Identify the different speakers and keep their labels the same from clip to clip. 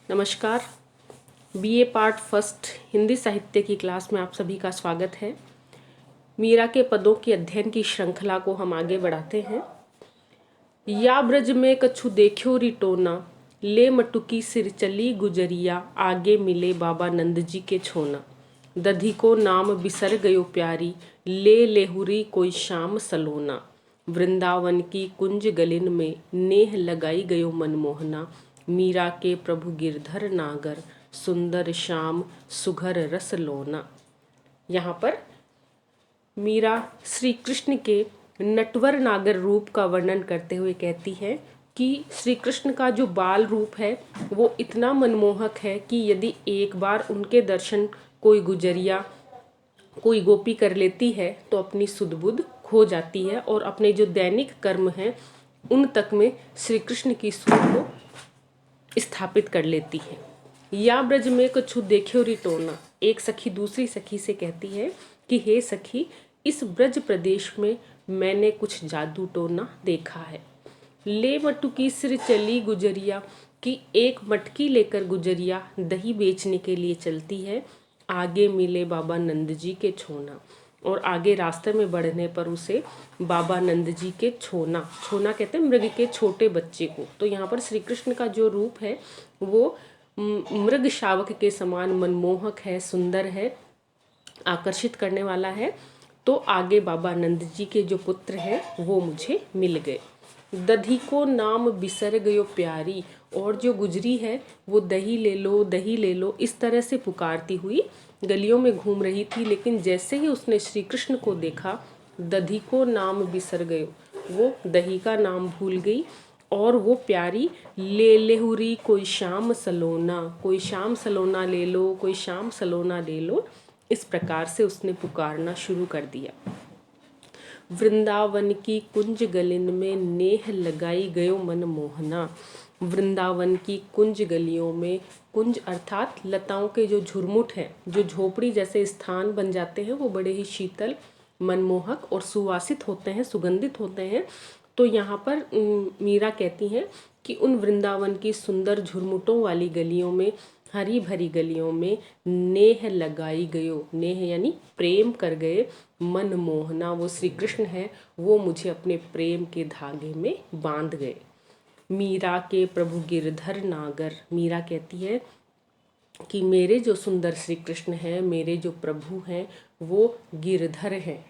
Speaker 1: नमस्कार। BA part first Hindi साहित्य की क्लास में आप सभी का स्वागत है। मीरा के पदों की अध्ययन की श्रृंखला को हम आगे बढ़ाते हैं। या ब्रज में कछु देखियो रिटोना, ले मटुकी सिर चली गुजरिया, आगे मिले बाबा नंद जी के छोना। दधी को नाम बिसर गयो प्यारी, ले लेहुरी कोई शाम सलोना। वृंदावन की कुंज गलिन में, नेह लगाई गयो मनमोहना। मीरा के प्रभु गिरधर नागर, सुंदर श्याम सुघर रस लोना। यहाँ पर मीरा श्री कृष्ण के नटवर नागर रूप का वर्णन करते हुए कहती है कि श्री कृष्ण का जो बाल रूप है वो इतना मनमोहक है कि यदि एक बार उनके दर्शन कोई गुजरिया, कोई गोपी कर लेती है तो अपनी सुध बुध खो जाती है और अपने जो दैनिक कर्म हैं उन तक में श्री कृष्ण की सुध को स्थापित कर लेती है। या ब्रज में कछु देखियो रिटोना, एक सखी दूसरी सखी से कहती है कि हे सखी, इस ब्रज प्रदेश में मैंने कुछ जादू टोना देखा है। ले मटुकी सिर चली गुजरिया, कि एक मटकी लेकर गुजरिया दही बेचने के लिए चलती है। आगे मिले बाबा नंद जी के छोना, और आगे रास्ते में बढ़ने पर उसे बाबा नंद जी के छोना, छोना कहते हैं मृग के छोटे बच्चे को। तो यहाँ पर श्री कृष्ण का जो रूप है वो मृग शावक के समान मनमोहक है, सुंदर है, आकर्षित करने वाला है। तो आगे बाबा नंद जी के जो पुत्र हैं वो मुझे मिल गए। दधी को नाम बिसर गयो प्यारी, और जो गुजरी है वो दही ले लो, दही ले लो इस तरह से पुकारती हुई गलियों में घूम रही थी। लेकिन जैसे ही उसने श्री कृष्ण को देखा, दधी को नाम बिसर गयो, वो दही का नाम भूल गई और वो प्यारी ले लेहुरी कोई शाम सलोना, कोई शाम सलोना ले लो, कोई शाम सलोना ले लो, इस प्रकार से उसने पुकारना शुरू कर दिया। वृंदावन की कुंज गलिन में, नेह लगाई गयो मन मोहना। वृंदावन की कुंज गलियों में, कुंज अर्थात लताओं के जो झुरमुट हैं, जो झोपड़ी जैसे स्थान बन जाते हैं, वो बड़े ही शीतल, मनमोहक और सुवासित होते हैं, सुगंधित होते हैं। तो यहाँ पर मीरा कहती हैं कि उन वृंदावन की सुंदर झुरमुटों वाली गलियों में, हरी भरी गलियों में, नेह लगाई गयो, नेह यानी प्रेम कर गए, मन मोहना, वो श्री कृष्ण है, वो मुझे अपने प्रेम के धागे में बांध गए। मीरा के प्रभु गिरधर नागर, मीरा कहती है कि मेरे जो सुंदर श्री कृष्ण हैं, मेरे जो प्रभु हैं, वो गिरधर हैं,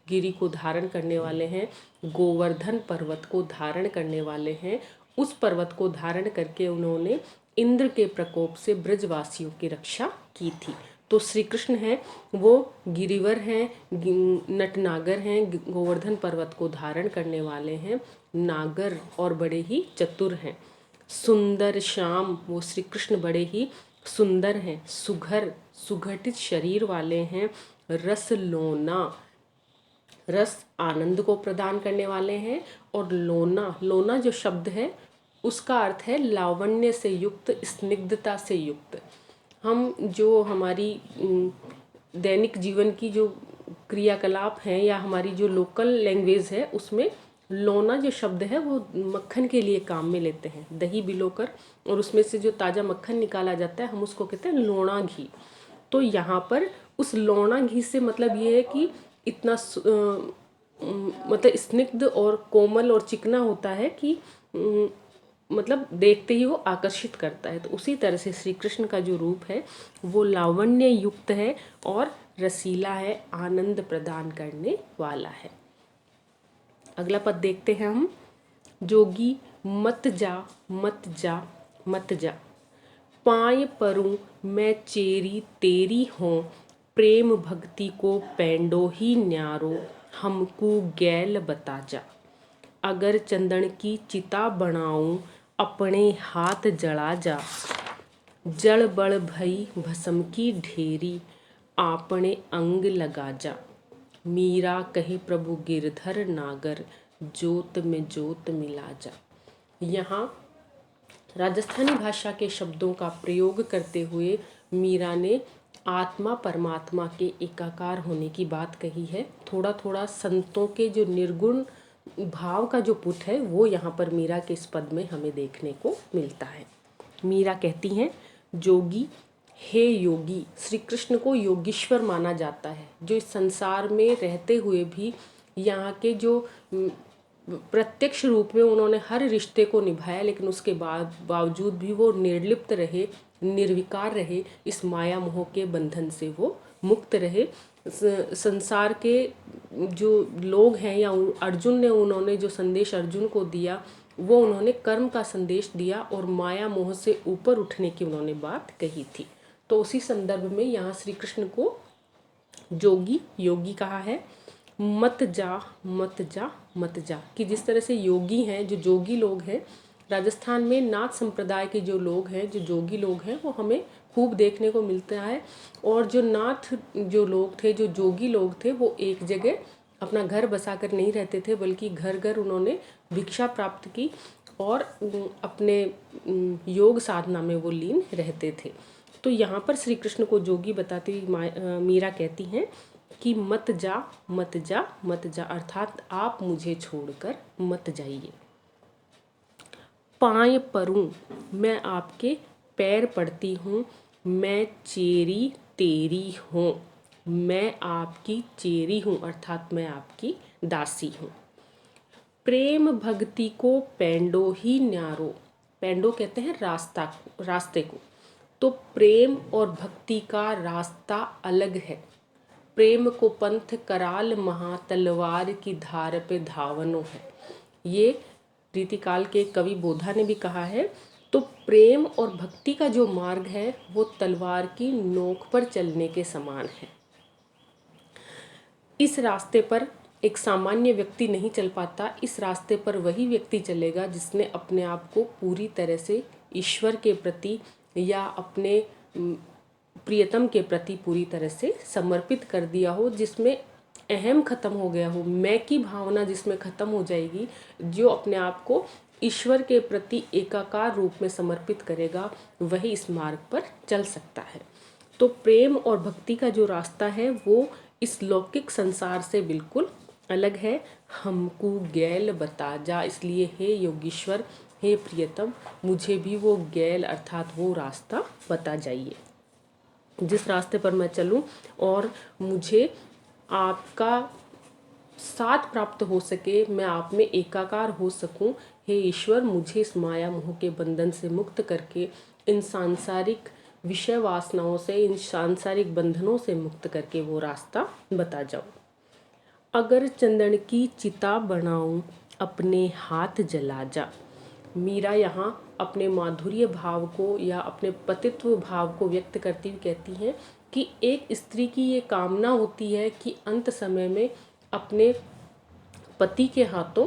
Speaker 1: गिरी को धारण करने वाले हैं, गोवर्धन पर्वत को धारण करने वाले हैं। उस पर्वत को धारण करके उन्होंने इंद्र के प्रकोप से ब्रजवासियों की रक्षा की थी। तो श्री कृष्ण हैं वो गिरिवर हैं, नटनागर हैं, गोवर्धन पर्वत को धारण करने वाले हैं, नागर और बड़े ही चतुर हैं। सुंदर श्याम, वो श्री कृष्ण बड़े ही सुंदर हैं, सुघर सुघटित शरीर वाले हैं, रस लोना, रस आनंद को प्रदान करने वाले हैं। और लोना, लोना जो शब्द है उसका अर्थ है लावण्य से युक्त, स्निग्धता से युक्त। हम जो हमारी दैनिक जीवन की जो क्रियाकलाप हैं या हमारी जो लोकल लैंग्वेज है उसमें लोना जो शब्द है वो मक्खन के लिए काम में लेते हैं। दही भिगोकर और उसमें से जो ताज़ा मक्खन निकाला जाता है हम उसको कहते हैं लोना घी। तो यहाँ पर उस लोना घी से मतलब ये है कि इतना मतलब स्निग्ध और कोमल और चिकना होता है कि मतलब देखते ही वो आकर्षित करता है। तो उसी तरह से श्री कृष्ण का जो रूप है वो लावण्य युक्त है और रसीला है, आनंद प्रदान करने वाला है। अगला पद देखते हैं हम। जोगी मत जा मत जा मत जा, पाए परूं मैं चेरी तेरी हों, प्रेम भक्ति को पैंडो ही न्यारो, हमको गैल बता जा। अगर चंदन की चिता बनाऊं, अपने हाथ जला जा, जड़ बड़ भई भस्म की ढेरी, आपने अंग लगा जा। मीरा कही प्रभु गिरधर नागर, जोत में जोत मिला जा। यहाँ राजस्थानी भाषा के शब्दों का प्रयोग करते हुए मीरा ने आत्मा परमात्मा के एकाकार होने की बात कही है। थोड़ा थोड़ा संतों के जो निर्गुण भाव का जो पुट है वो यहाँ पर मीरा के इस पद में हमें देखने को मिलता है। मीरा कहती हैं, जोगी, हे योगी। श्री कृष्ण को योगीश्वर माना जाता है, जो इस संसार में रहते हुए भी यहाँ के जो प्रत्यक्ष रूप में उन्होंने हर रिश्ते को निभाया, लेकिन उसके बावजूद भी वो निर्लिप्त रहे, निर्विकार रहे, इस माया मोह के बंधन से वो मुक्त रहे। संसार के जो लोग हैं या अर्जुन ने, उन्होंने जो संदेश अर्जुन को दिया वो उन्होंने कर्म का संदेश दिया और माया मोह से ऊपर उठने की उन्होंने बात कही थी। तो उसी संदर्भ में यहाँ श्री कृष्ण को जोगी, योगी कहा है। मत जा मत जा मत जा, कि जिस तरह से योगी हैं, जो जोगी लोग हैं, राजस्थान में नाथ संप्रदाय के जो लोग हैं, जो जोगी लोग हैं, वो हमें खूब देखने को मिलता है। और जो नाथ जो लोग थे, जो जोगी लोग थे, वो एक जगह अपना घर बसा कर नहीं रहते थे, बल्कि घर घर उन्होंने भिक्षा प्राप्त की और अपने योग साधना में वो लीन रहते थे। तो यहाँ पर श्री कृष्ण को जोगी बताती हुई मीरा कहती हैं कि मत जा मत जा मत जा, अर्थात आप मुझे छोड़कर मत जाइए। पाँय परूं, मैं आपके पैर पड़ती हूँ, मैं चेरी तेरी हूँ, मैं आपकी चेरी हूँ, अर्थात मैं आपकी दासी हूँ। प्रेम भक्ति को पेंडो ही न्यारो, पेंडो कहते हैं रास्ता, रास्ते को। तो प्रेम और भक्ति का रास्ता अलग है। प्रेम को पंथ कराल महा, तलवार की धार पे धावनो है, ये रीतिकाल के कवि बोधा ने भी कहा है। तो प्रेम और भक्ति का जो मार्ग है वो तलवार की नोक पर चलने के समान है। इस रास्ते पर एक सामान्य व्यक्ति नहीं चल पाता, इस रास्ते पर वही व्यक्ति चलेगा जिसने अपने आप को पूरी तरह से ईश्वर के प्रति या अपने प्रियतम के प्रति पूरी तरह से समर्पित कर दिया हो, जिसमें अहम खत्म हो गया हो, मैं की भावना जिसमें खत्म हो जाएगी। जो अपने आप को ईश्वर के प्रति एकाकार रूप में समर्पित करेगा वही इस मार्ग पर चल सकता है। तो प्रेम और भक्ति का जो रास्ता है वो इस लौकिक संसार से बिल्कुल अलग है। हमको गैल बता जा, इसलिए हे योगीश्वर, हे प्रियतम, मुझे भी वो गैल अर्थात वो रास्ता बता जाइए, जिस रास्ते पर मैं चलूं और मुझे आपका साथ प्राप्त हो सके, मैं आप में एकाकार हो सकूं। हे ईश्वर, मुझे इस माया मोह के बंधन से मुक्त करके, इन सांसारिक विषय वासनाओं से, इन सांसारिक बंधनों से मुक्त करके वो रास्ता बता जाओ। अगर चंदन की चिता बनाऊं, अपने हाथ जला जा। मीरा यहाँ अपने माधुर्य भाव को या अपने पतित्व भाव को व्यक्त करती हुई कहती हैं कि एक स्त्री की ये कामना होती है कि अंत समय में अपने पति के हाथों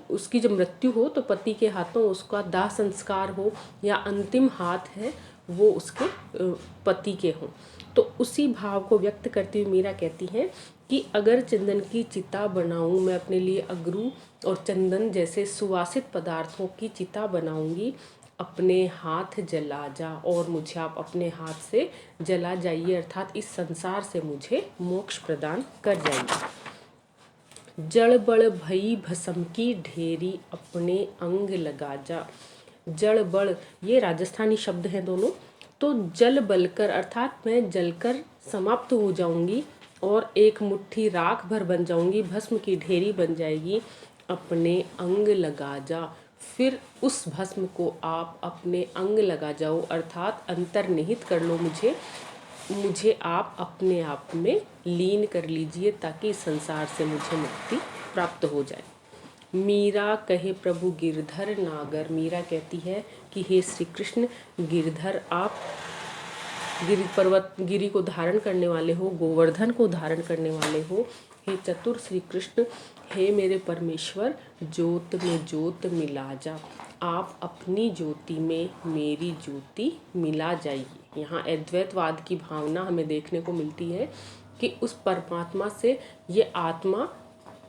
Speaker 1: उसकी जब मृत्यु हो तो पति के हाथों उसका दाह संस्कार हो, या अंतिम हाथ है वो उसके पति के हों। तो उसी भाव को व्यक्त करती हुई मीरा कहती हैं कि अगर चंदन की चिता बनाऊं, मैं अपने लिए अगरू और चंदन जैसे सुवासित पदार्थों की चिता बनाऊंगी, अपने हाथ जला जा, और मुझे आप अपने हाथ से जला जाइए, अर्थात इस संसार से मुझे मोक्ष प्रदान कर जाइए। जड़ बड़ भई भस्म की ढेरी, अपने अंग लगा जा। जड़ बड़ ये राजस्थानी शब्द हैं दोनों। तो जल बलकर अर्थात मैं जलकर समाप्त हो जाऊंगी और एक मुट्ठी राख भर बन जाऊंगी, भस्म की ढेरी बन जाएगी। अपने अंग लगा जा, फिर उस भस्म को आप अपने अंग लगा जाओ, अर्थात अंतर्निहित कर लो मुझे आप अपने आप में लीन कर लीजिए, ताकि संसार से मुझे मुक्ति प्राप्त हो जाए। मीरा कहे प्रभु गिरधर नागर, मीरा कहती है कि हे श्री कृष्ण गिरधर, आप गिरी को धारण करने वाले हो, गोवर्धन को धारण करने वाले हो। हे चतुर श्री कृष्ण, हे मेरे परमेश्वर, ज्योत में ज्योत मिला जा, आप अपनी ज्योति में मेरी ज्योति मिला जाइए। यहाँ अद्वैतवाद की भावना हमें देखने को मिलती है कि उस परमात्मा से ये आत्मा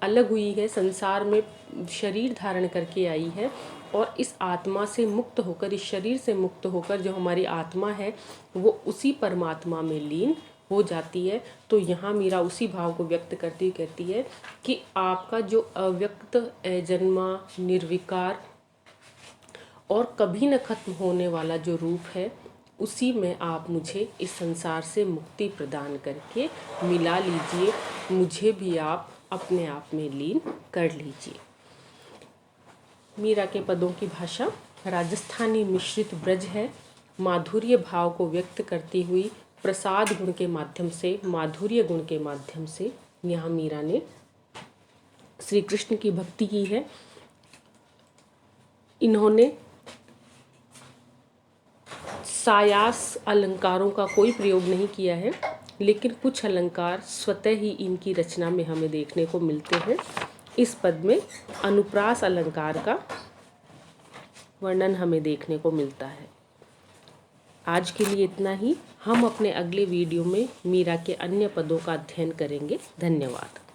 Speaker 1: अलग हुई है, संसार में शरीर धारण करके आई है, और इस आत्मा से मुक्त होकर, इस शरीर से मुक्त होकर जो हमारी आत्मा है वो उसी परमात्मा में लीन हो जाती है। तो यहाँ मीरा उसी भाव को व्यक्त करती हुई कहती है कि आपका जो अव्यक्त, अजन्मा, निर्विकार और कभी न खत्म होने वाला जो रूप है, उसी में आप मुझे इस संसार से मुक्ति प्रदान करके मिला लीजिए। मुझे भी आप अपने आप में लीन कर लीजिए। मीरा के पदों की भाषा राजस्थानी मिश्रित ब्रज है। माधुर्य भाव को व्यक्त करती हुई प्रसाद गुण के माध्यम से, माधुर्य गुण के माध्यम से यहाँ मीरा ने श्री कृष्ण की भक्ति की है। इन्होंने सायास अलंकारों का कोई प्रयोग नहीं किया है, लेकिन कुछ अलंकार स्वतः ही इनकी रचना में हमें देखने को मिलते हैं। इस पद में अनुप्रास अलंकार का वर्णन हमें देखने को मिलता है। आज के लिए इतना ही। हम अपने अगले वीडियो में मीरा के अन्य पदों का अध्ययन करेंगे। धन्यवाद।